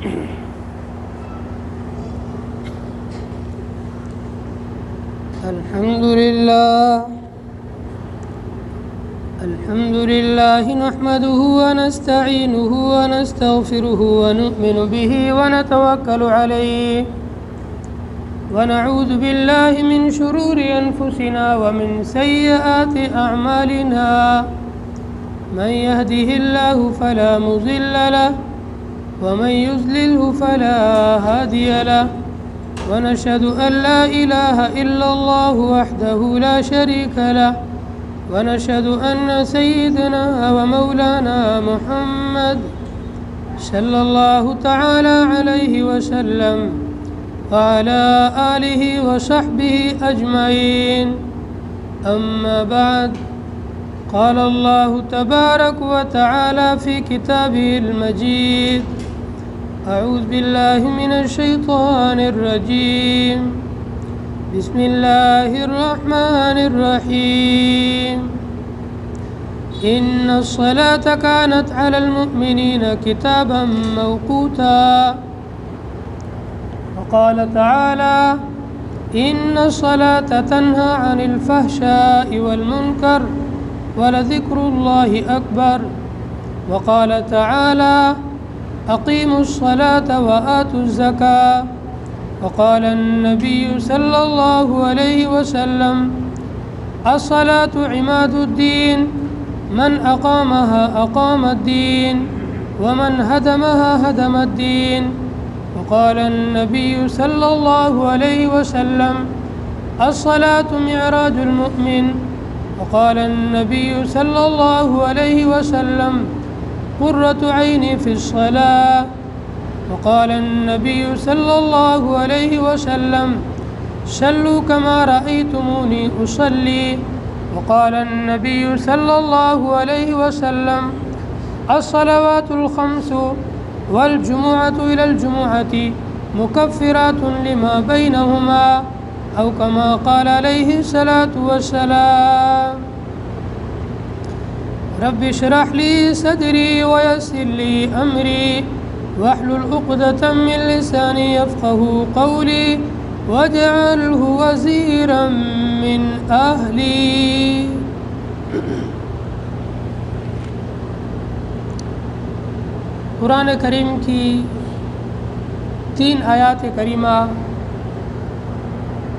الحمد لله نحمده ونستعينه ونستغفره ونؤمن به ونتوكل عليه ونعوذ بالله من شرور أنفسنا ومن سيئات أعمالنا من يهده الله فلا مضل له ومن يضلله فلا هادي له ونشهد أن لا إله إلا الله وحده لا شريك له ونشهد أن سيدنا ومولانا محمد صلى الله تعالى عليه وسلم وعلى آله وصحبه أجمعين. أما بعد، قال الله تبارك وتعالى في كتابه المجيد: أعوذ بالله من الشيطان الرجيم، بسم الله الرحمن الرحيم. إن الصلاة كانت على المؤمنين كتابا موقوتا. وقال تعالى: إن الصلاة تنهى عن الفحشاء والمنكر ولذكر الله أكبر. وقال تعالى: أقيموا الصلاة وآتوا الزكاة. وقال النبي صلى الله عليه وسلم: الصلاة عماد الدين، من أقامها أقام الدين ومن هدمها هدم الدين. وقال النبي صلى الله عليه وسلم: الصلاة معراج المؤمن. وقال النبي صلى الله عليه وسلم: قرة عيني في الصلاة. وقال النبي صلى الله عليه وسلم: صلوا كما رأيتموني أصلي. وقال النبي صلى الله عليه وسلم: الصلوات الخمس والجمعة إلى الجمعة مكفرات لما بينهما، أو كما قال عليه الصلاة والسلام. رب اشرح لي صدري ويسر لي أمري واحلل عقدة من لساني يفقهوا قولي واجعله وزيرا من أهلي. قرآن کریم کی 3 آیات کریمہ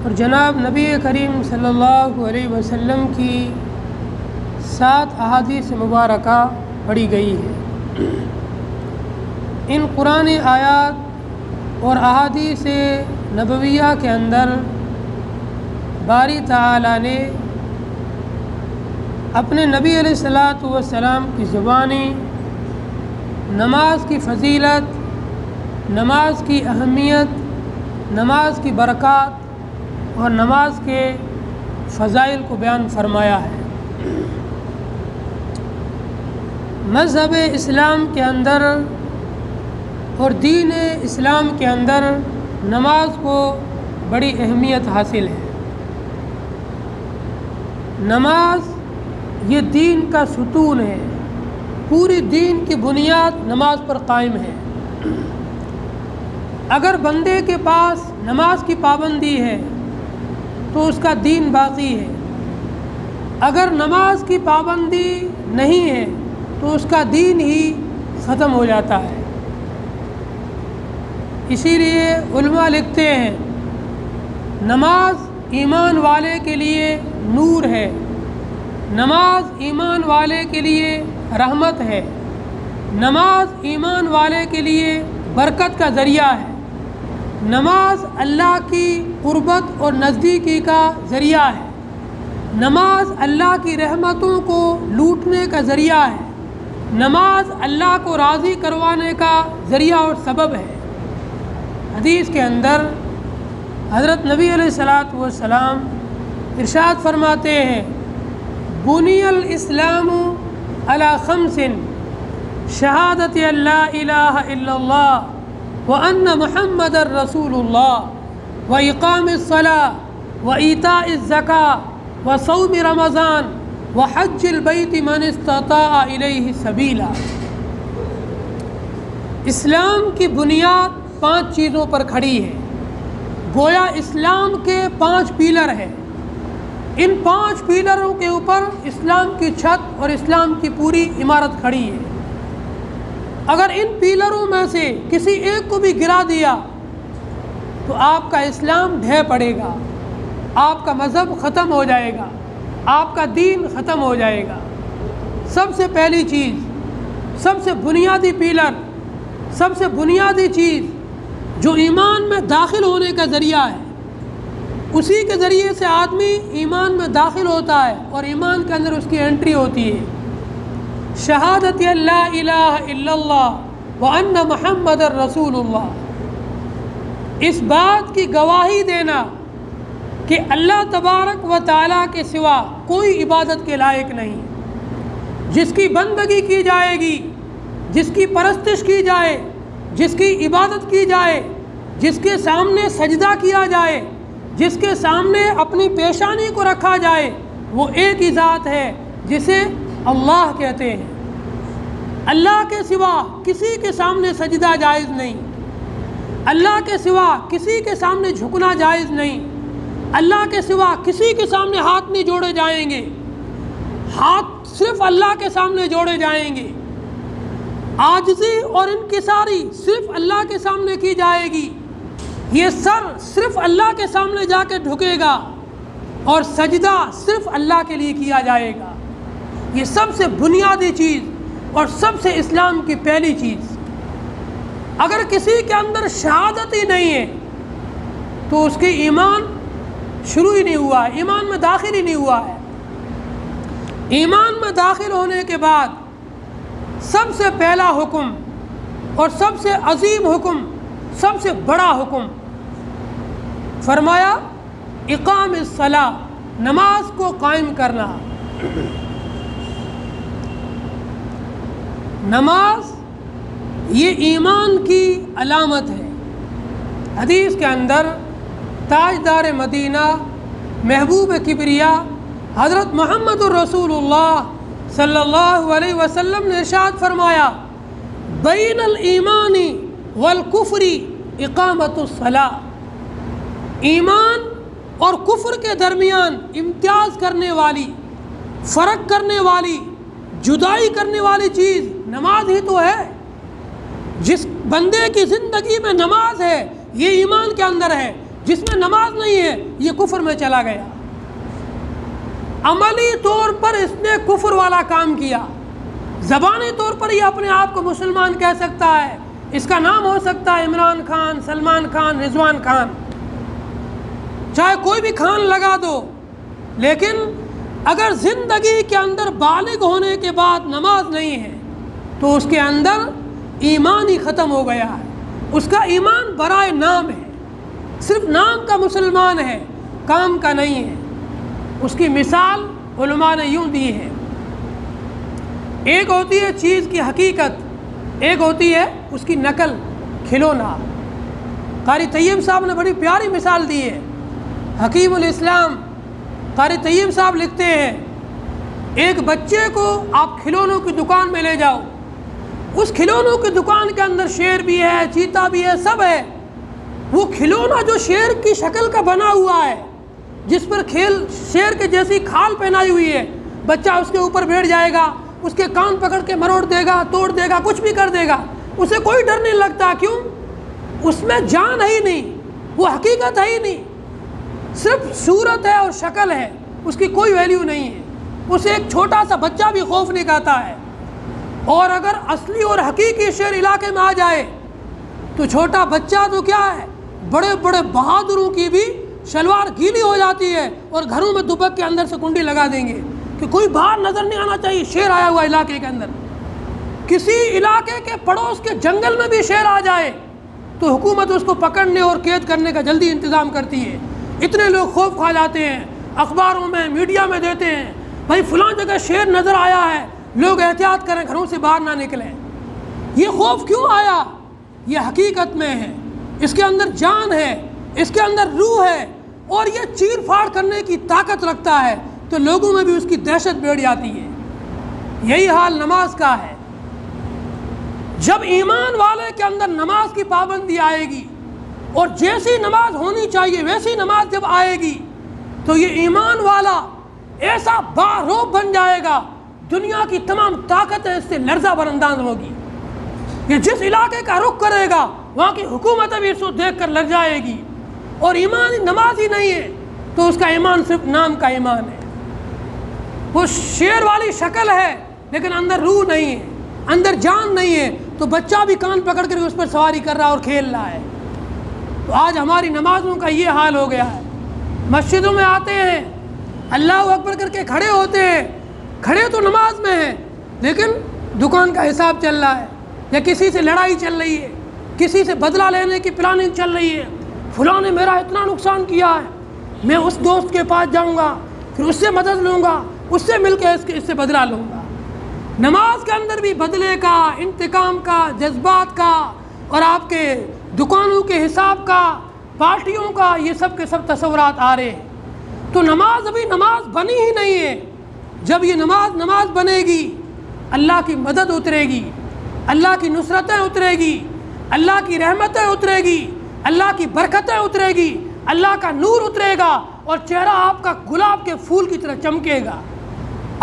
اور جناب نبی کریم صلی اللہ علیہ وسلم کی 7 احادیث مبارکہ پڑھی گئی ہے. ان قرآن آیات اور احادیث نبویہ کے اندر باری تعالیٰ نے اپنے نبی علیہ الصلاۃ والسلام کی زبانی نماز کی فضیلت، نماز کی اہمیت، نماز کی برکات اور نماز کے فضائل کو بیان فرمایا ہے. مذہب اسلام کے اندر اور دین اسلام کے اندر نماز کو بڑی اہمیت حاصل ہے. نماز یہ دین کا ستون ہے، پوری دین کی بنیاد نماز پر قائم ہے. اگر بندے کے پاس نماز کی پابندی ہے تو اس کا دین باقی ہے. اگر نماز کی پابندی نہیں ہے تو اس کا دین ہی ختم ہو جاتا ہے. اسی لیے علماء لکھتے ہیں نماز ایمان والے کے لیے نور ہے، نماز ایمان والے کے لیے رحمت ہے، نماز ایمان والے کے لیے برکت کا ذریعہ ہے، نماز اللہ کی قربت اور نزدیکی کا ذریعہ ہے، نماز اللہ کی رحمتوں کو لوٹنے کا ذریعہ ہے، نماز اللہ کو راضی کروانے کا ذریعہ اور سبب ہے. حدیث کے اندر حضرت نبی علیہ الصلاۃ والسلام ارشاد فرماتے ہیں: بنی الاسلام علی 5 شہادت ان لا الہ الا اللہ وان محمد رسول اللہ واقام الصلاۃ وایتاء الزکاۃ وصوم رمضان وحج البیت من استطاع الیہ سبیلا. اسلام کی بنیاد 5 چیزوں پر کھڑی ہے، گویا اسلام کے 5 پیلر ہیں۔ ان 5 پیلروں کے اوپر اسلام کی چھت اور اسلام کی پوری عمارت کھڑی ہے۔ اگر ان پیلروں میں سے کسی ایک کو بھی گرا دیا تو آپ کا اسلام ڈھہ پڑے گا، آپ کا مذہب ختم ہو جائے گا، آپ کا دین ختم ہو جائے گا۔ سب سے پہلی چیز، سب سے بنیادی پیلر، سب سے بنیادی چیز جو ایمان میں داخل ہونے کا ذریعہ ہے، اسی کے ذریعے سے آدمی ایمان میں داخل ہوتا ہے اور ایمان کے اندر اس کی انٹری ہوتی ہے۔ شہادت لا الہ الا اللہ وان محمد الرسول اللہ، اس بات کی گواہی دینا کہ اللہ تبارک و تعالیٰ کے سوا کوئی عبادت کے لائق نہیں، جس کی بندگی کی جائے گی، جس کی پرستش کی جائے، جس کی عبادت کی جائے، جس کے سامنے سجدہ کیا جائے، جس کے سامنے اپنی پیشانی کو رکھا جائے، وہ ایک ہی ذات ہے جسے اللہ کہتے ہیں۔ اللہ کے سوا کسی کے سامنے سجدہ جائز نہیں، اللہ کے سوا کسی کے سامنے جھکنا جائز نہیں، اللہ کے سوا کسی کے سامنے ہاتھ نہیں جوڑے جائیں گے، ہاتھ صرف اللہ کے سامنے جوڑے جائیں گے، عاجزی اور انکساری صرف اللہ کے سامنے کی جائے گی، یہ سر صرف اللہ کے سامنے جا کے جھکے گا اور سجدہ صرف اللہ کے لیے کیا جائے گا۔ یہ سب سے بنیادی چیز اور سب سے اسلام کی پہلی چیز۔ اگر کسی کے اندر شہادت ہی نہیں ہے تو اس کی ایمان شروع ہی نہیں ہوا ہے، ایمان میں داخل ہی نہیں ہوا ہے۔ ایمان میں داخل ہونے کے بعد سب سے پہلا حکم اور سب سے عظیم حکم، سب سے بڑا حکم فرمایا اقام الصلاۃ، نماز کو قائم کرنا۔ نماز یہ ایمان کی علامت ہے۔ حدیث کے اندر تاجدار مدینہ محبوب کبریا حضرت محمد الرسول اللہ صلی اللہ علیہ وسلم نے ارشاد فرمایا بین الایمان والکفر اقامت الصلاۃ، ایمان اور کفر کے درمیان امتیاز کرنے والی، فرق کرنے والی، جدائی کرنے والی چیز نماز ہی تو ہے۔ جس بندے کی زندگی میں نماز ہے یہ ایمان کے اندر ہے، جس میں نماز نہیں ہے یہ کفر میں چلا گیا۔ عملی طور پر اس نے کفر والا کام کیا، زبانی طور پر یہ اپنے آپ کو مسلمان کہہ سکتا ہے، اس کا نام ہو سکتا ہے عمران خان، سلمان خان، رضوان خان، چاہے کوئی بھی خان لگا دو، لیکن اگر زندگی کے اندر بالغ ہونے کے بعد نماز نہیں ہے تو اس کے اندر ایمان ہی ختم ہو گیا ہے۔ اس کا ایمان برائے نام ہے، صرف نام کا مسلمان ہے، کام کا نہیں ہے۔ اس کی مثال علماء نے یوں دی ہے، ایک ہوتی ہے چیز کی حقیقت، ایک ہوتی ہے اس کی نقل، کھلونا۔ قاری طیب صاحب نے بڑی پیاری مثال دی ہے، حکیم الاسلام قاری طیب صاحب لکھتے ہیں ایک بچے کو آپ کھلونوں کی دکان میں لے جاؤ، اس کھلونوں کی دکان کے اندر شیر بھی ہے، چیتا بھی ہے، سب ہے۔ وہ کھلونا جو شیر کی شکل کا بنا ہوا ہے، جس پر شیر کے جیسی کھال پہنائی ہوئی ہے، بچہ اس کے اوپر بیٹھ جائے گا، اس کے کان پکڑ کے مروڑ دے گا، توڑ دے گا، کچھ بھی کر دے گا، اسے کوئی ڈر نہیں لگتا۔ کیوں؟ اس میں جان ہے ہی نہیں، وہ حقیقت ہے ہی نہیں، صرف صورت ہے اور شکل ہے، اس کی کوئی ویلیو نہیں ہے۔ اسے ایک چھوٹا سا بچہ بھی خوف نہیں کھاتا ہے، اور اگر اصلی اور حقیقی شیر علاقے میں آ جائے تو چھوٹا بچہ تو کیا ہے، بڑے بڑے بہادروں کی بھی شلوار گیلی ہو جاتی ہے اور گھروں میں دبک کے اندر سے کنڈی لگا دیں گے کہ کوئی باہر نظر نہیں آنا چاہیے، شیر آیا ہوا علاقے کے اندر۔ کسی علاقے کے پڑوس کے جنگل میں بھی شیر آ جائے تو حکومت اس کو پکڑنے اور قید کرنے کا جلدی انتظام کرتی ہے۔ اتنے لوگ خوف کھا جاتے ہیں، اخباروں میں، میڈیا میں دیتے ہیں، بھائی فلاں جگہ شیر نظر آیا ہے، لوگ احتیاط کریں، گھروں سے باہر نہ نکلیں۔ یہ خوف کیوں آیا؟ یہ حقیقت میں ہے، اس کے اندر جان ہے، اس کے اندر روح ہے، اور یہ چیر پھاڑ کرنے کی طاقت رکھتا ہے، تو لوگوں میں بھی اس کی دہشت بیٹھ جاتی ہے۔ یہی حال نماز کا ہے۔ جب ایمان والے کے اندر نماز کی پابندی آئے گی اور جیسی نماز ہونی چاہیے ویسی نماز جب آئے گی تو یہ ایمان والا ایسا باروب بن جائے گا، دنیا کی تمام طاقتیں اس سے لرزہ بر انداز ہوگی۔ یہ جس علاقے کا رخ کرے گا وہاں کی حکومت بھی اس کو دیکھ کر لرز جائے گی۔ اور ایمان نماز ہی نہیں ہے تو اس کا ایمان صرف نام کا ایمان ہے، وہ شیر والی شکل ہے لیکن اندر روح نہیں ہے، اندر جان نہیں ہے، تو بچہ بھی کان پکڑ کر اس پر سواری کر رہا اور کھیل رہا ہے۔ تو آج ہماری نمازوں کا یہ حال ہو گیا ہے، مسجدوں میں آتے ہیں، اللہ اکبر کر کے کھڑے ہوتے ہیں، کھڑے تو نماز میں ہیں لیکن دکان کا حساب چل رہا ہے، یا کسی سے لڑائی چل رہی ہے، کسی سے بدلہ لینے کی پلاننگ چل رہی ہے، فلاں نے میرا اتنا نقصان کیا ہے، میں اس دوست کے پاس جاؤں گا، پھر اس سے مدد لوں گا، اس سے مل کے اس سے بدلہ لوں گا۔ نماز کے اندر بھی بدلے کا، انتقام کا، جذبات کا، اور آپ کے دکانوں کے حساب کا، پارٹیوں کا، یہ سب کے سب تصورات آ رہے ہیں۔ تو نماز ابھی نماز بنی ہی نہیں ہے۔ جب یہ نماز بنے گی، اللہ کی مدد اترے گی، اللہ کی نصرتیں اترے گی، اللہ کی رحمتیں اترے گی، اللہ کی برکتیں اترے گی، اللہ کا نور اترے گا، اور چہرہ آپ کا گلاب کے پھول کی طرح چمکے گا۔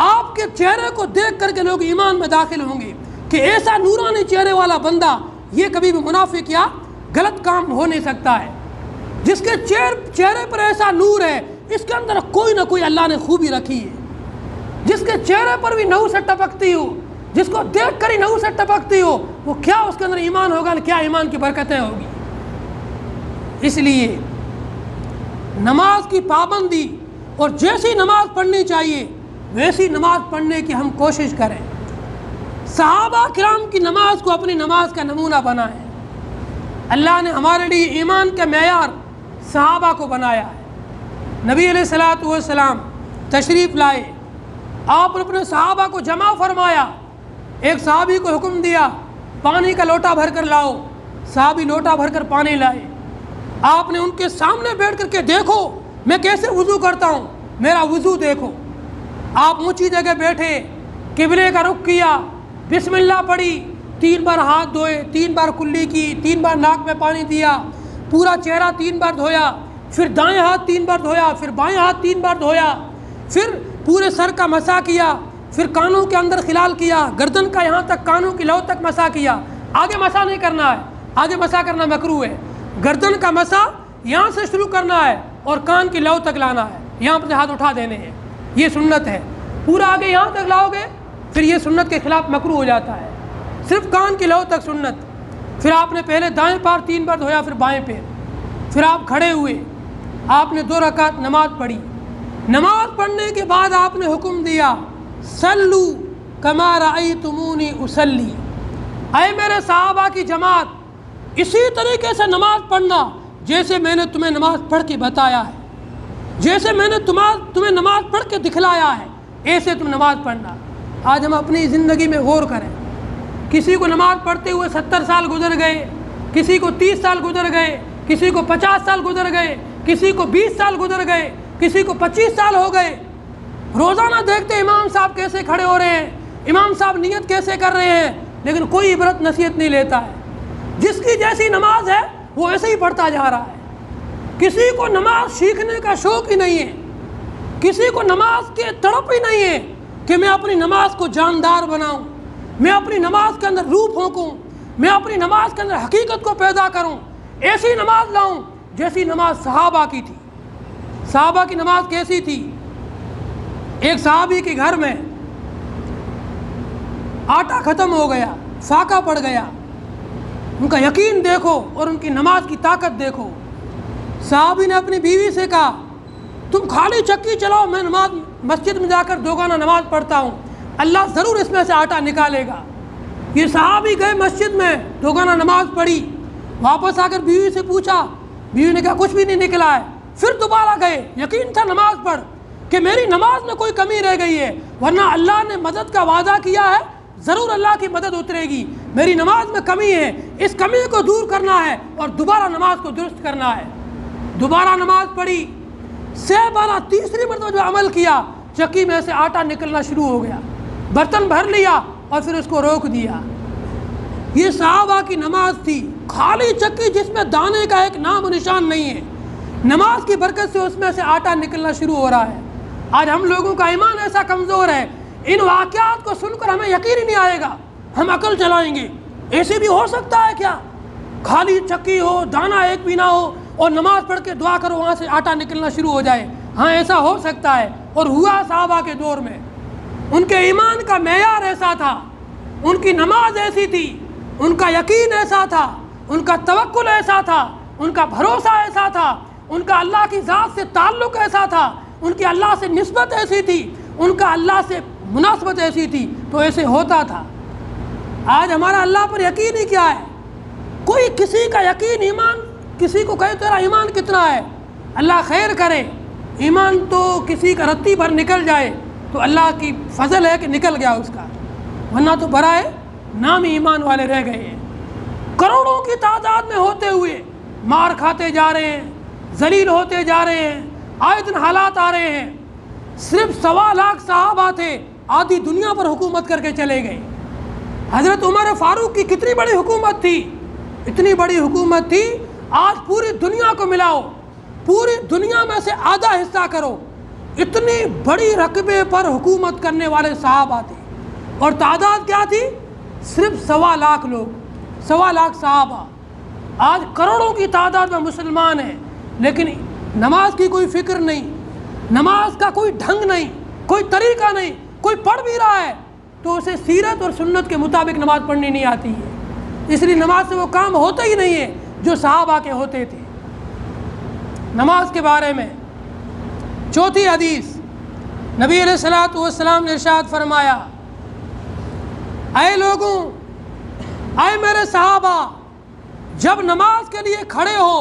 آپ کے چہرے کو دیکھ کر کے لوگ ایمان میں داخل ہوں گے کہ ایسا نورانی چہرے والا بندہ یہ کبھی بھی منافق یا غلط کام ہو نہیں سکتا ہے۔ جس کے چہرے پر ایسا نور ہے، اس کے اندر کوئی نہ کوئی اللہ نے خوبی رکھی ہے۔ جس کے چہرے پر بھی نور سے ٹپکتی ہو، جس کو دیکھ کر ہی نور سے ٹپکتی ہو، وہ کیا اس کے اندر ایمان ہوگا، کیا ایمان کی برکتیں ہوگی۔ اس لیے نماز کی پابندی اور جیسی نماز پڑھنی چاہیے ویسی نماز پڑھنے کی ہم کوشش کریں۔ صحابہ کرام کی نماز کو اپنی نماز کا نمونہ بنائیں۔ اللہ نے ہمارے لیے ایمان کا معیار صحابہ کو بنایا ہے۔ نبی علیہ الصلوۃ والسلام تشریف لائے، آپ نے اپنے صحابہ کو جمع فرمایا، ایک صحابی کو حکم دیا پانی کا لوٹا بھر کر لاؤ، صحابی لوٹا بھر کر پانی لائے۔ آپ نے ان کے سامنے بیٹھ کر کے دیکھو میں کیسے وضو کرتا ہوں، میرا وضو دیکھو۔ آپ اونچی جگہ بیٹھے، قبلے کا رخ کیا، بسم اللہ پڑھی، 3 بار ہاتھ دھوئے، 3 بار کلی کی، 3 بار ناک میں پانی دیا، پورا چہرہ 3 بار دھویا، پھر دائیں ہاتھ 3 بار دھویا، پھر بائیں ہاتھ 3 بار دھویا، پھر پورے سر کا مسح کیا، پھر کانوں کے اندر خلال کیا، گردن کا یہاں تک کانوں کی لو تک مسح کیا۔ آگے مسح نہیں کرنا ہے، آگے مسح کرنا مکروہ ہے۔ گردن کا مسح یہاں سے شروع کرنا ہے اور کان کی لو تک لانا ہے، یہاں اپنے ہاتھ اٹھا دینے ہیں، یہ سنت ہے۔ پورا آگے یہاں تک لاؤ گے پھر یہ سنت کے خلاف مکروہ ہو جاتا ہے، صرف کان کی لو تک سنت۔ پھر آپ نے پہلے دائیں پار 3 بار دھویا، پھر بائیں پیر، پھر آپ کھڑے ہوئے، آپ نے 2 رکعت نماز پڑھی۔ نماز پڑھنے کے بعد آپ نے حکم دیا صلو کما رأیتمونی اصلی، اے میرے صحابہ کی جماعت اسی طریقے سے نماز پڑھنا جیسے میں نے تمہیں نماز پڑھ کے بتایا ہے، جیسے میں نے تمہیں نماز پڑھ کے دکھلایا ہے ایسے تم نماز پڑھنا۔ آج ہم اپنی زندگی میں غور کریں، کسی کو نماز پڑھتے ہوئے 70 سال گزر گئے، کسی کو 30 سال گزر گئے، کسی کو 50 سال گزر گئے، کسی کو 20 سال گزر گئے، کسی کو 25 سال ہو گئے۔ روزانہ دیکھتے امام صاحب کیسے کھڑے ہو رہے ہیں، امام صاحب نیت کیسے کر رہے ہیں، لیکن کوئی عبرت نصیحت نہیں لیتا ہے۔ جس کی جیسی نماز ہے وہ ایسے ہی پڑھتا جا رہا ہے۔ کسی کو نماز سیکھنے کا شوق ہی نہیں ہے، کسی کو نماز کی تڑپ ہی نہیں ہے کہ میں اپنی نماز کو جاندار بناؤں، میں اپنی نماز کے اندر روح پھونکوں، میں اپنی نماز کے اندر حقیقت کو پیدا کروں، ایسی نماز لاؤں جیسی نماز صحابہ کی تھی۔ صحابہ کی نماز کیسی تھی؟ ایک صحابی کے گھر میں آٹا ختم ہو گیا، فاقہ پڑ گیا، ان کا یقین دیکھو اور ان کی نماز کی طاقت دیکھو۔ صحابی نے اپنی بیوی سے کہا تم خالی چکی چلاؤ، میں مسجد میں جا کر 2 گانا نماز پڑھتا ہوں، اللہ ضرور اس میں سے آٹا نکالے گا۔ یہ صحابی گئے مسجد میں، 2 گانا نماز پڑھی، واپس آ کر بیوی سے پوچھا، بیوی نے کہا کچھ بھی نہیں نکلا ہے۔ پھر دوبارہ گئے، یقین تھا نماز پڑھ کہ میری نماز میں کوئی کمی رہ گئی ہے، ورنہ اللہ نے مدد کا وعدہ کیا ہے، ضرور اللہ کی مدد اترے گی، میری نماز میں کمی ہے، اس کمی کو دور کرنا ہے اور دوبارہ نماز کو درست کرنا ہے۔ دوبارہ نماز پڑھی، 6 بار تیسری مرتبہ جو عمل کیا، چکی میں سے آٹا نکلنا شروع ہو گیا، برتن بھر لیا اور پھر اس کو روک دیا۔ یہ صحابہ کی نماز تھی، خالی چکی جس میں دانے کا ایک نام و نشان نہیں ہے، نماز کی برکت سے اس میں سے آٹا نکلنا شروع ہو رہا ہے۔ آج ہم لوگوں کا ایمان ایسا کمزور ہے، ان واقعات کو سن کر ہمیں یقین ہی نہیں آئے گا، ہم عقل چلائیں گے ایسے بھی ہو سکتا ہے کیا؟ خالی چکی ہو، دانہ ایک بھی نہ ہو، اور نماز پڑھ کے دعا کرو وہاں سے آٹا نکلنا شروع ہو جائے۔ ہاں ایسا ہو سکتا ہے، اور ہوا صحابہ کے دور میں۔ ان کے ایمان کا معیار ایسا تھا، ان کی نماز ایسی تھی، ان کا یقین ایسا تھا، ان کا توکل ایسا تھا، ان کا بھروسہ ایسا تھا، ان کا اللہ کی ذات سے تعلق ایسا تھا، ان کی اللہ سے نسبت ایسی تھی، ان کا اللہ سے مناسبت ایسی تھی، تو ایسے ہوتا تھا۔ آج ہمارا اللہ پر یقین ہی کیا ہے؟ کوئی کسی کا یقین ایمان کسی کو کہے تیرا ایمان کتنا ہے، اللہ خیر کرے، ایمان تو کسی کا رتی بھر نکل جائے تو اللہ کی فضل ہے کہ نکل گیا اس کا، ورنہ تو برائے نام ایمان والے رہ گئے ہیں۔ کروڑوں کی تعداد میں ہوتے ہوئے مار کھاتے جا رہے ہیں، ذلیل ہوتے جا رہے ہیں، آئے دن حالات آ رہے ہیں۔ صرف 1.25 لاکھ صحابہ تھے، آدھی دنیا پر حکومت کر کے چلے گئے۔ حضرت عمر فاروق کی کتنی بڑی حکومت تھی، اتنی بڑی حکومت تھی، آج پوری دنیا کو ملاؤ، پوری دنیا میں سے آدھا حصہ کرو، اتنی بڑی رقبے پر حکومت کرنے والے صحابہ تھے، اور تعداد کیا تھی؟ صرف 1.25 لاکھ لوگ، 1.25 لاکھ صحابہ۔ آج کروڑوں کی تعداد میں مسلمان ہیں، لیکن نماز کی کوئی فکر نہیں، نماز کا کوئی ڈھنگ نہیں، کوئی طریقہ نہیں۔ کوئی پڑھ بھی رہا ہے تو اسے سیرت اور سنت کے مطابق نماز پڑھنی نہیں آتی ہے، اس لیے نماز سے وہ کام ہوتا ہی نہیں ہے جو صحابہ کے ہوتے تھے۔ نماز کے بارے میں چوتھی حدیث، نبی علیہ الصلوۃ والسلام نے ارشاد فرمایا، اے لوگوں، اے میرے صحابہ، جب نماز کے لیے کھڑے ہو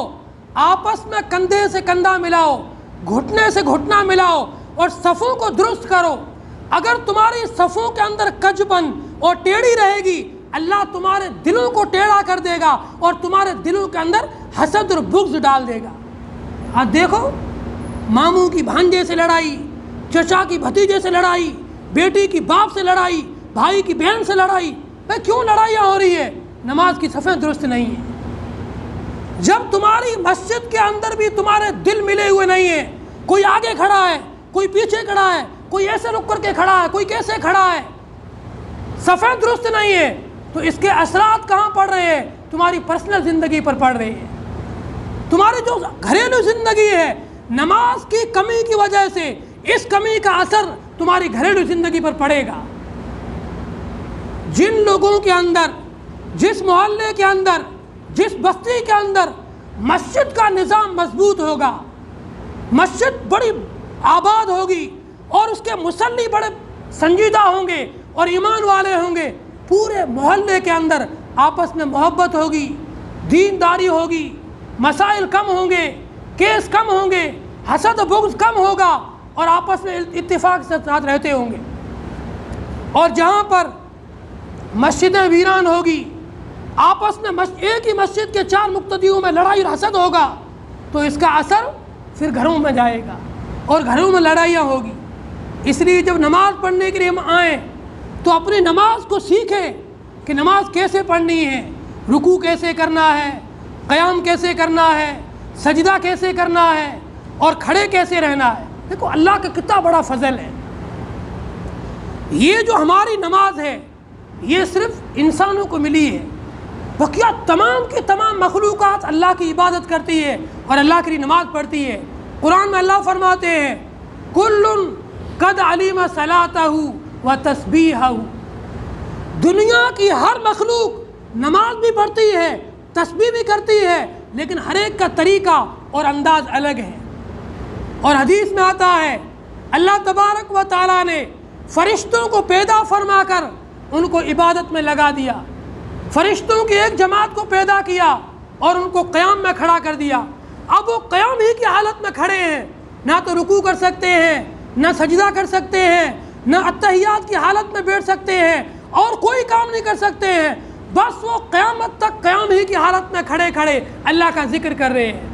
آپس میں کندھے سے کندھا ملاؤ، گھٹنے سے گھٹنا ملاؤ اور صفوں کو درست کرو۔ اگر تمہاری صفوں کے اندر کجبن اور ٹیڑھی رہے گی، اللہ تمہارے دلوں کو ٹیڑھا کر دے گا اور تمہارے دلوں کے اندر حسد اور بغض ڈال دے گا۔ آج دیکھو، ماموں کی بھانجے سے لڑائی، چچا کی بھتیجے سے لڑائی، بیٹی کی باپ سے لڑائی، بھائی کی بہن سے لڑائی۔ کیوں لڑائیاں ہو رہی ہے؟ نماز کی صفیں درست نہیں ہیں۔ جب تمہاری مسجد کے اندر بھی تمہارے دل ملے ہوئے نہیں ہیں، کوئی آگے کھڑا ہے، کوئی پیچھے کھڑا ہے، کوئی ایسے رک کر کے کھڑا ہے، کوئی کیسے کھڑا ہے، صفیں درست نہیں ہے، تو اس کے اثرات کہاں پڑ رہے ہیں؟ تمہاری پرسنل زندگی پر پڑ رہے ہیں۔ تمہاری جو گھریلو زندگی ہے، نماز کی کمی کی وجہ سے اس کمی کا اثر تمہاری گھریلو زندگی پر پڑے گا۔ جن لوگوں کے اندر، جس محلے کے اندر، جس بستی کے اندر مسجد کا نظام مضبوط ہوگا، مسجد بڑی آباد ہوگی اور اس کے مصلی بڑے سنجیدہ ہوں گے اور ایمان والے ہوں گے، پورے محلے کے اندر آپس میں محبت ہوگی، دینداری ہوگی، مسائل کم ہوں گے، کیس کم ہوں گے، حسد و بغض کم ہوگا، اور آپس میں اتفاق سے ساتھ رہتے ہوں گے۔ اور جہاں پر مسجدیں ویران ہوگی، آپس میں ایک ہی مسجد کے 4 مقتدیوں میں لڑائی اور حسد ہوگا، تو اس کا اثر پھر گھروں میں جائے گا اور گھروں میں لڑائیاں ہوگی۔ اس لیے جب نماز پڑھنے کے لیے ہم آئیں تو اپنی نماز کو سیکھیں کہ نماز کیسے پڑھنی ہے، رکوع کیسے کرنا ہے، قیام کیسے کرنا ہے، سجدہ کیسے کرنا ہے، اور کھڑے کیسے رہنا ہے۔ دیکھو اللہ کا کتنا بڑا فضل ہے۔ یہ جو ہماری نماز ہے یہ صرف انسانوں کو ملی ہے، بقیہ تمام کی تمام مخلوقات اللہ کی عبادت کرتی ہے اور اللہ کے لیے نماز پڑھتی ہے۔ قرآن میں اللہ فرماتے ہیں، کل قد علم صلاتہ و تسبیحہ، دنیا کی ہر مخلوق نماز بھی پڑھتی ہے، تسبیح بھی کرتی ہے، لیکن ہر ایک کا طریقہ اور انداز الگ ہے۔ اور حدیث میں آتا ہے اللہ تبارک و تعالیٰ نے فرشتوں کو پیدا فرما کر ان کو عبادت میں لگا دیا، فرشتوں کی ایک جماعت کو پیدا کیا اور ان کو قیام میں کھڑا کر دیا۔ اب وہ قیام ہی کی حالت میں کھڑے ہیں، نہ تو رکوع کر سکتے ہیں، نہ سجدہ کر سکتے ہیں، نہ اتحیات کی حالت میں بیٹھ سکتے ہیں، اور کوئی کام نہیں کر سکتے ہیں، بس وہ قیامت تک قیام ہی کی حالت میں کھڑے کھڑے اللہ کا ذکر کر رہے ہیں۔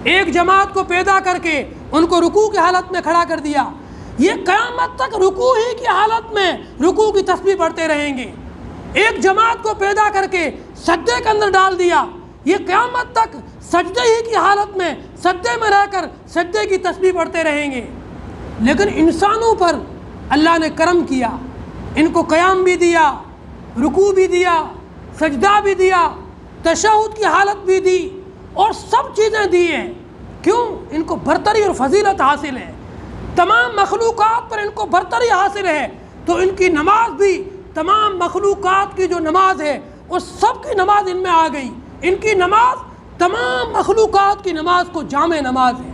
ایک جماعت کو پیدا کر کے ان کو رکوع کی حالت میں کھڑا کر دیا، یہ قیامت تک رکوع ہی کی حالت میں رکوع کی تسبیح پڑھتے رہیں گے۔ ایک جماعت کو پیدا کر کے سجدے کے اندر ڈال دیا، یہ قیامت تک سجدے ہی کی حالت میں سجدے میں رہ کر سجدے کی تسبیح پڑھتے رہیں گے۔ لیکن انسانوں پر اللہ نے کرم کیا، ان کو قیام بھی دیا، رکوع بھی دیا، سجدہ بھی دیا، تشہد کی حالت بھی دی، اور سب چیزیں دی ہیں۔ کیوں؟ ان کو برتری اور فضیلت حاصل ہے، تمام مخلوقات پر ان کو برتری حاصل ہے، تو ان کی نماز بھی تمام مخلوقات کی جو نماز ہے وہ سب کی نماز ان میں آ گئی۔ ان کی نماز تمام مخلوقات کی نماز کو جامع نماز ہے۔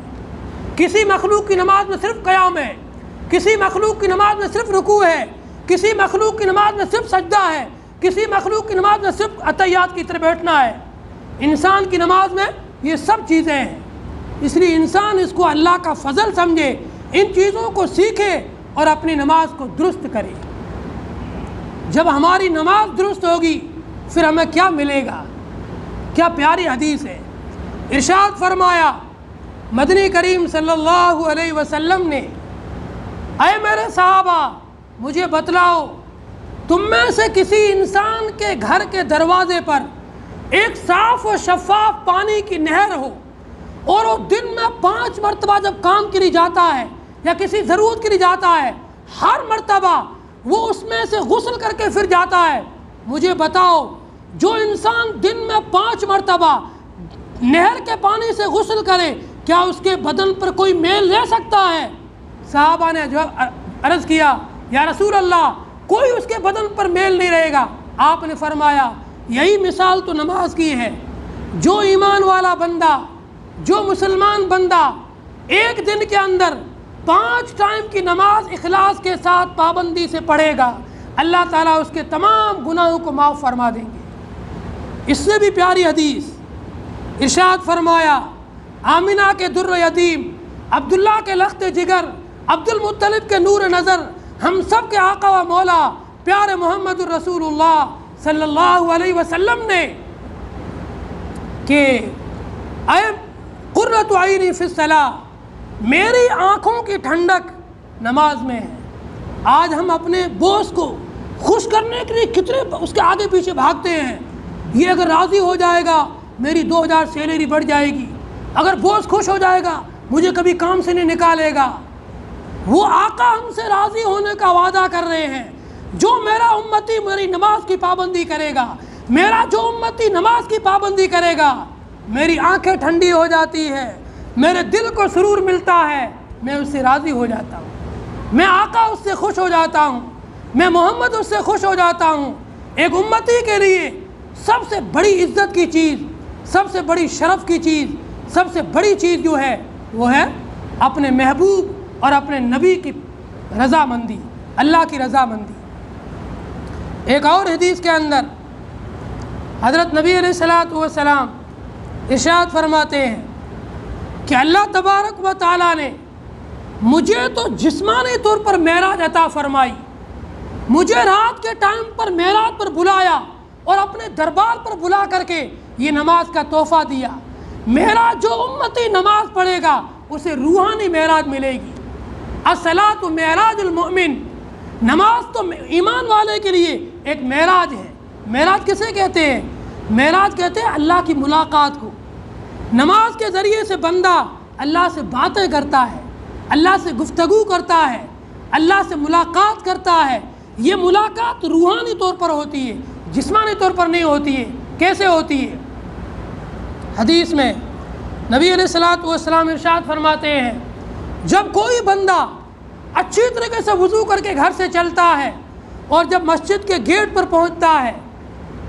کسی مخلوق کی نماز میں صرف قیام ہے، کسی مخلوق کی نماز میں صرف رکوع ہے، کسی مخلوق کی نماز میں صرف سجدہ ہے، کسی مخلوق کی نماز میں صرف اتحیات کی طرف بیٹھنا ہے۔ انسان کی نماز میں یہ سب چیزیں ہیں، اس لیے انسان اس کو اللہ کا فضل سمجھے، ان چیزوں کو سیکھے اور اپنی نماز کو درست کرے۔ جب ہماری نماز درست ہوگی پھر ہمیں کیا ملے گا؟ کیا پیاری حدیث ہے۔ ارشاد فرمایا مدنی کریم صلی اللہ علیہ وسلم نے، اے میرے صحابہ مجھے بتلاؤ، تم میں سے کسی انسان کے گھر کے دروازے پر ایک صاف و شفاف پانی کی نہر ہو، اور وہ دن میں 5 مرتبہ جب کام کے لیے جاتا ہے یا کسی ضرورت کے لیے جاتا ہے، ہر مرتبہ وہ اس میں سے غسل کر کے پھر جاتا ہے، مجھے بتاؤ جو انسان دن میں 5 مرتبہ نہر کے پانی سے غسل کرے کیا اس کے بدن پر کوئی میل رہ سکتا ہے؟ صحابہ نے جو عرض کیا یا رسول اللہ کوئی اس کے بدن پر میل نہیں رہے گا۔ آپ نے فرمایا یہی مثال تو نماز کی ہے، جو ایمان والا بندہ، جو مسلمان بندہ ایک دن کے اندر 5 ٹائم کی نماز اخلاص کے ساتھ پابندی سے پڑھے گا، اللہ تعالیٰ اس کے تمام گناہوں کو معاف فرما دیں گے۔ اس سے بھی پیاری حدیث، ارشاد فرمایا آمینہ کے در یتیم، عبداللہ کے لخت جگر، عبد المطلب کے نور نظر، ہم سب کے آقا و مولا پیارے محمد الرسول اللہ صلی اللہ علیہ وسلم نے کہ اے قرۃ عینی فی الصلاۃ، میری آنکھوں کی ٹھنڈک نماز میں ہے۔ آج ہم اپنے بوس کو خوش کرنے کے لیے کتنے اس کے آگے پیچھے بھاگتے ہیں، یہ اگر راضی ہو جائے گا میری 2000 سیلری بڑھ جائے گی، اگر بوس خوش ہو جائے گا مجھے کبھی کام سے نہیں نکالے گا۔ وہ آقا ہم سے راضی ہونے کا وعدہ کر رہے ہیں، جو میرا امتی میری نماز کی پابندی کرے گا، میرا جو امتی نماز کی پابندی کرے گا، میری آنکھیں ٹھنڈی ہو جاتی ہے، میرے دل کو سرور ملتا ہے، میں اس سے راضی ہو جاتا ہوں، میں آقا اس سے خوش ہو جاتا ہوں، میں محمد اس سے خوش ہو جاتا ہوں۔ ایک امتی کے لیے سب سے بڑی عزت کی چیز، سب سے بڑی شرف کی چیز، سب سے بڑی چیز جو ہے وہ ہے اپنے محبوب اور اپنے نبی کی رضامندی، اللہ کی رضامندی۔ ایک اور حدیث کے اندر حضرت نبی علیہ الصلوۃ والسلام ارشاد فرماتے ہیں کہ اللہ تبارک و تعالیٰ نے مجھے تو جسمانی طور پر معراج عطا فرمائی، مجھے رات کے ٹائم پر معراج پر بلایا اور اپنے دربار پر بلا کر کے یہ نماز کا تحفہ دیا۔ معراج جو امتی نماز پڑھے گا اسے روحانی معراج ملے گی۔ الصلاۃ معراج المؤمن، نماز تو ایمان والے کے لیے ایک معراج ہے۔ معراج کسے کہتے ہیں؟ معراج کہتے ہیں اللہ کی ملاقات کو۔ نماز کے ذریعے سے بندہ اللہ سے باتیں کرتا ہے، اللہ سے گفتگو کرتا ہے، اللہ سے ملاقات کرتا ہے۔ یہ ملاقات روحانی طور پر ہوتی ہے، جسمانی طور پر نہیں ہوتی ہے۔ کیسے ہوتی ہے؟ حدیث میں نبی علیہ الصلوۃ والسلام ارشاد فرماتے ہیں جب کوئی بندہ اچھی طریقے سے وضو کر کے گھر سے چلتا ہے اور جب مسجد کے گیٹ پر پہنچتا ہے،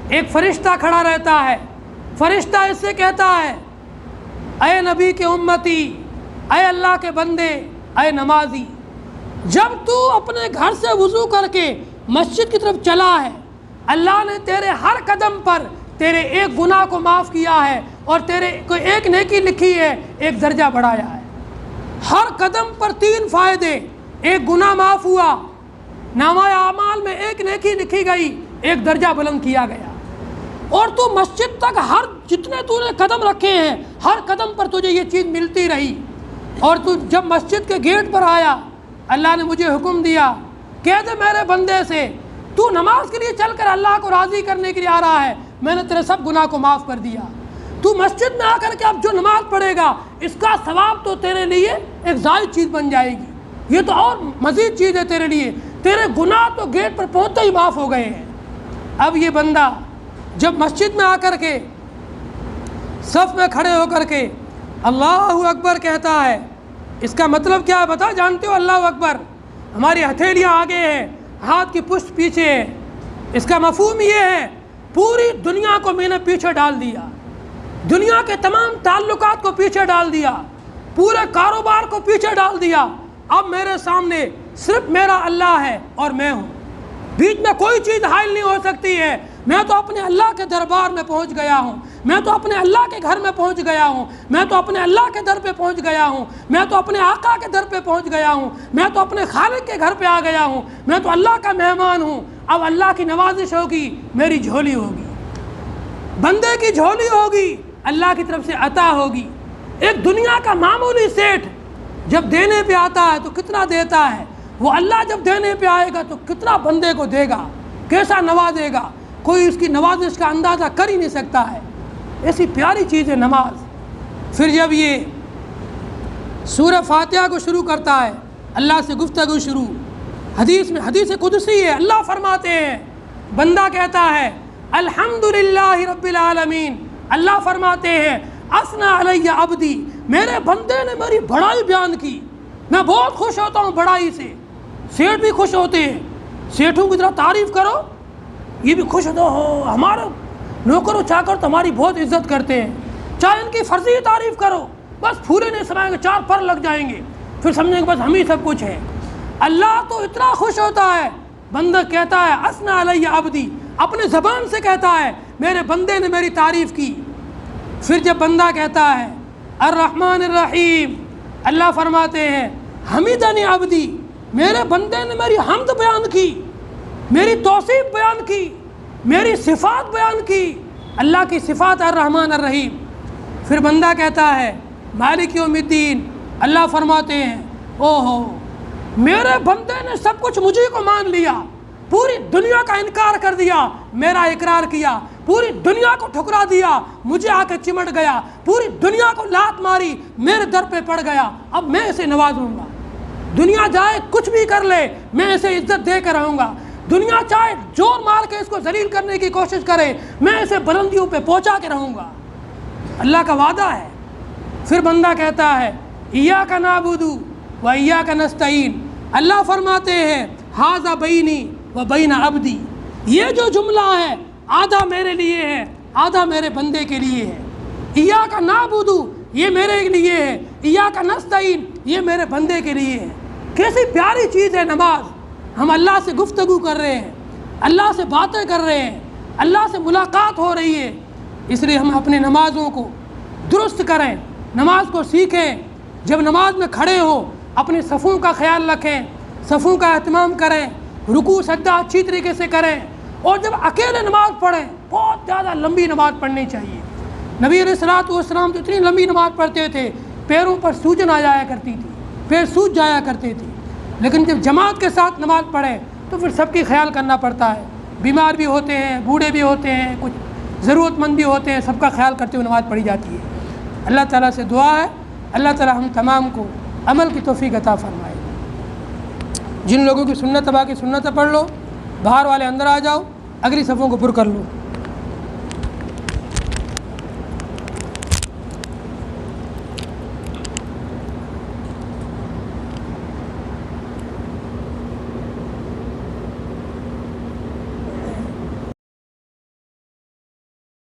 ایک فرشتہ کھڑا رہتا ہے، فرشتہ اس سے کہتا ہے اے نبی کے امتی، اے اللہ کے بندے، اے نمازی، جب تو اپنے گھر سے وضو کر کے مسجد کی طرف چلا ہے، اللہ نے تیرے ہر قدم پر تیرے ایک گناہ کو معاف کیا ہے اور تیرے کو ایک نیکی لکھی ہے، ایک درجہ بڑھایا ہے۔ ہر قدم پر 3 فائدے، ایک گناہ معاف ہوا، نامہ اعمال میں ایک نیکی لکھی گئی، ایک درجہ بلند کیا گیا، اور تو مسجد تک ہر جتنے تو نے قدم رکھے ہیں ہر قدم پر تجھے یہ چیز ملتی رہی۔ اور تو جب مسجد کے گیٹ پر آیا، اللہ نے مجھے حکم دیا کہہ دے میرے بندے سے تو نماز کے لیے چل کر اللہ کو راضی کرنے کے لیے آ رہا ہے، میں نے تیرے سب گناہ کو معاف کر دیا۔ تو مسجد میں آ کر کے اب جو نماز پڑھے گا اس کا ثواب تو تیرے لیے ایک زائد چیز بن جائے گی، یہ تو اور مزید چیز ہے تیرے لیے، تیرے گناہ تو گیٹ پر پہنچتے ہی معاف ہو گئے ہیں۔ اب یہ بندہ جب مسجد میں آ کر کے صف میں کھڑے ہو کر کے اللہ اکبر کہتا ہے، اس کا مطلب کیا ہے بتا جانتے ہو؟ اللہ اکبر، ہماری ہتھیلیاں آگے ہیں، ہاتھ کی پشت پیچھے ہے، اس کا مفہوم یہ ہے پوری دنیا کو میں نے پیچھے ڈال دیا، دنیا کے تمام تعلقات کو پیچھے ڈال دیا، پورے کاروبار کو پیچھے ڈال دیا، اب میرے سامنے صرف میرا اللہ ہے اور میں ہوں، بیچ میں کوئی چیز حائل نہیں ہو سکتی ہے، میں تو اپنے اللہ کے دربار میں پہنچ گیا ہوں، میں تو اپنے اللہ کے گھر میں پہنچ گیا ہوں، میں تو اپنے اللہ کے در پہ پہنچ گیا ہوں، میں تو اپنے آقا کے در پہ پہنچ گیا ہوں، میں تو اپنے خالق کے گھر پہ آ گیا ہوں، میں تو اللہ کا مہمان ہوں۔ اب اللہ کی نوازش ہوگی، میری جھولی ہوگی، بندے کی جھولی ہوگی، اللہ کی طرف سے عطا ہوگی۔ ایک دنیا کا معمولی سیٹھ جب دینے پہ آتا ہے تو کتنا دیتا ہے، وہ اللہ جب دینے پہ آئے گا تو کتنا بندے کو دے گا، کیسا نوازے گا، کوئی اس کی نوازش کا اندازہ کر ہی نہیں سکتا ہے۔ ایسی پیاری چیز ہے نماز۔ پھر جب یہ سورہ فاتحہ کو شروع کرتا ہے، اللہ سے گفتگو شروع، حدیث قدسی ہے، اللہ فرماتے ہیں، بندہ کہتا ہے الحمدللہ رب العالمین، اللہ فرماتے ہیں اثنا علی عبدی، میرے بندے نے میری بڑائی بیان کی، میں بہت خوش ہوتا ہوں بڑائی سے۔ سیٹھ بھی خوش ہوتے ہیں، سیٹھوں کی طرح تعریف کرو، یہ بھی خوش ہوتا ہو، ہمارے نوکر و چاکر تو ہماری بہت عزت کرتے ہیں، چاہے ان کی فرضی تعریف کرو، بس پھولے نہیں سمائیں گے، 4 پر لگ جائیں گے، پھر سمجھیں گے بس ہم ہی سب کچھ ہے۔ اللہ تو اتنا خوش ہوتا ہے، بندہ کہتا ہے اثنا علی عبدی، اپنے زبان سے کہتا ہے میرے بندے نے میری تعریف کی۔ پھر جب بندہ کہتا ہے الرحمن الرحیم، اللہ فرماتے ہیں حمیدنی عبدی، میرے بندے نے میری حمد بیان کی، میری توصیف بیان کی، میری صفات بیان کی، اللہ کی صفات الرحمن الرحیم۔ پھر بندہ کہتا ہے مالک یوم الدین، اللہ فرماتے ہیں اوہو میرے بندے نے سب کچھ مجھے کو مان لیا، پوری دنیا کا انکار کر دیا، میرا اقرار کیا، پوری دنیا کو ٹھکرا دیا، مجھے آ کے چمٹ گیا، پوری دنیا کو لات ماری، میرے در پہ پڑ گیا، اب میں اسے نوازوں گا، دنیا جائے کچھ بھی کر لے میں اسے عزت دے کر رہوں گا، دنیا چاہے جور مار کے اس کو ذلیل کرنے کی کوشش کرے میں اسے بلندیوں پہ پہنچا کے رہوں گا، اللہ کا وعدہ ہے۔ پھر بندہ کہتا ہے ایاک نعبد و ایاک نستعین، اللہ فرماتے ہیں ھذا بینی و بین عبدی، یہ جو جملہ ہے آدھا میرے لیے ہے آدھا میرے بندے کے لیے ہے، ایاک نعبد یہ میرے لیے ہے، ایاک نستعین یہ میرے بندے کے لیے ہے۔ کیسی پیاری چیز ہے نماز، ہم اللہ سے گفتگو کر رہے ہیں، اللہ سے باتیں کر رہے ہیں، اللہ سے ملاقات ہو رہی ہے، اس لیے ہم اپنی نمازوں کو درست کریں، نماز کو سیکھیں، جب نماز میں کھڑے ہو اپنے صفوں کا خیال رکھیں، صفوں کا اہتمام کریں، رکوع سجدہ اچھی طریقے سے کریں، اور جب اکیلے نماز پڑھیں بہت زیادہ لمبی نماز پڑھنی چاہیے۔ نبی علیہ الصلوۃ والسلام تو اتنی لمبی نماز پڑھتے تھے پیروں پر سوجن آ جایا کرتی تھی، پیر سوج جایا کرتے تھے، لیکن جب جماعت کے ساتھ نماز پڑھیں تو پھر سب کی خیال کرنا پڑتا ہے، بیمار بھی ہوتے ہیں، بوڑھے بھی ہوتے ہیں، کچھ ضرورت مند بھی ہوتے ہیں، سب کا خیال کرتے ہوئے نماز پڑھی جاتی ہے۔ اللہ تعالیٰ سے دعا ہے اللہ تعالیٰ ہم تمام کو عمل کی توفیق عطا فرمائے۔ جن لوگوں کی سنت ابا کی سنت پڑھ لو، باہر والے اندر آ جاؤ، اگلی صفوں کو پر کر لو۔